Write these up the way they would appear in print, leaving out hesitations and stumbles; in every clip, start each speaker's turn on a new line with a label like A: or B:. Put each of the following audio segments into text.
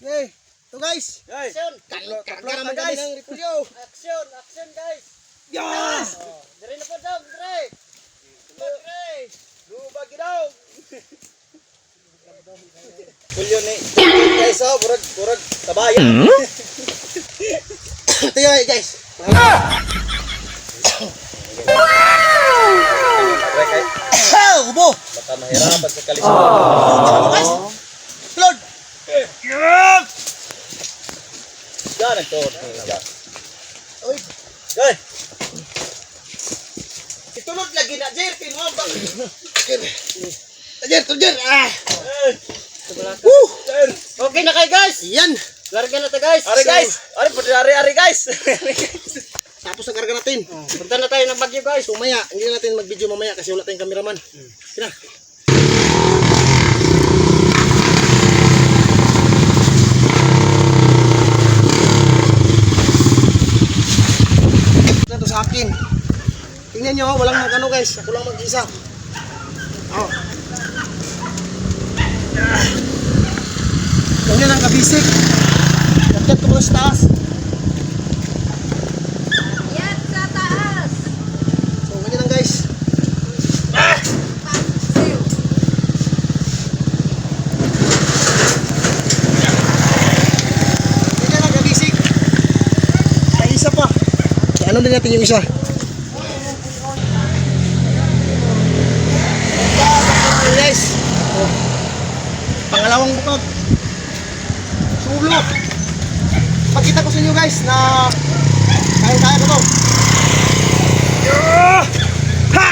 A: Okay, ito guys.
B: Action!
A: Karga naman kami ng repolyo.
B: Action! Action guys!
A: Yes!
B: Dire na po daw! Dire! Lubag daw! Pulyo ni guys oh, burag tabayan.
A: Ito yun guys. Ubo!
B: Baka mahirapan sa kalisunan.
A: Guys! Lord!
B: Yan ang tuhod.
A: Uy!
B: Guys! Itulog lagi na, Jer! Pinuhabang!
A: Tujer! Ah!
B: Woo! Okay na kayo guys!
A: Yan!
B: Larga na to guys! Ari guys! Ari guys!
A: Tapos ang karga natin.
B: Punta na tayo ng Bagyo guys!
A: So maya, hindi na natin mag-video mamaya kasi wala tayong cameraman. Kina. Ito sa akin. Tingnan nyo, walang magano guys. Ako lang mag-isa. Oh. Ganyan ang kabisik. Nagkat ko sa taas.
C: Yan sa taas.
A: So ganyan lang guys.
C: Pansiw.
A: Ganyan lang kabisik. May isa pa. Ano din natin yung isa. Guys. Oh. Pangalawang bukod. Sulo. Pakita ko sa inyo guys na kaya-kaya ko to. Ha!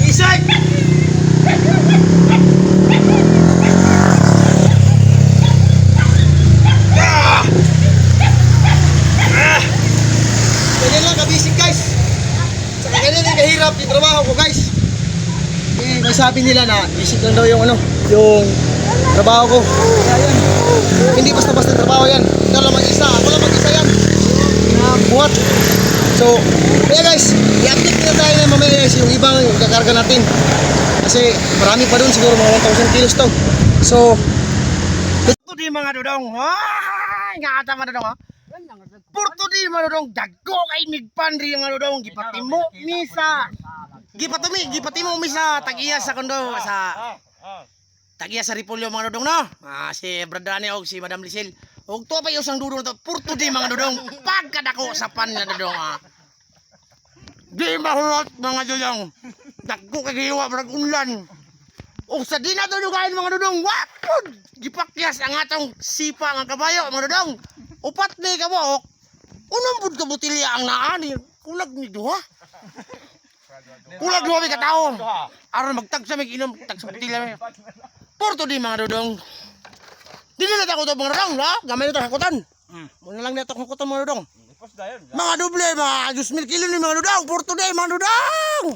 A: Isay! Ganyan lang kabisig guys. Saka ganyan yung kahirap yung trabaho ko guys. Eh, may sabi nila na bisig lang daw yung trabaho ko. Kaya yan. Hindi basta-basta trabaho yan. Ikaw lang mag-isa. Ako lang mag-isa yan. Buhat. So, kaya guys, i-update nila tayo na mamaya guys yung ibang kakarga natin. Kasi marami pa dun, siguro mga 1,000 kilos to. So, ito di mga dudong. Nga mga dudong ha. Porto di mga dudong. Dago kay migpandri mga dudong. Gipatimo misa. Gipatimo misa. Tag-iya sa kondo. Tag-iya sa repolyo mga dudong no. Si Bradane og si Madam Lisel. Og to pa yung sang dudong to. Porto di mga dudong. Pagkadako sa pan na dudong ha. Di mahulot mga dudong. Dago kay giwa brag unlan. Og sa di na to dugayan mga dudong. Wapod. Gipakyas ang atong sipa nga kabayo mga dudong. Upat ni ka mo. Unong bud ka butilya ang naani. Kulag ni duha. Kulag duha mi ka tawo. Aron magtagsa mig inom tagsa butilya. Porto di mga dudong. Dili na ako to mga dudong, ha? Gamay na to hakutan. Muna lang na to hakutan mga dudong. Mga doble, mga 2,000 kilo ni mga dudong. Porto di mga dudong.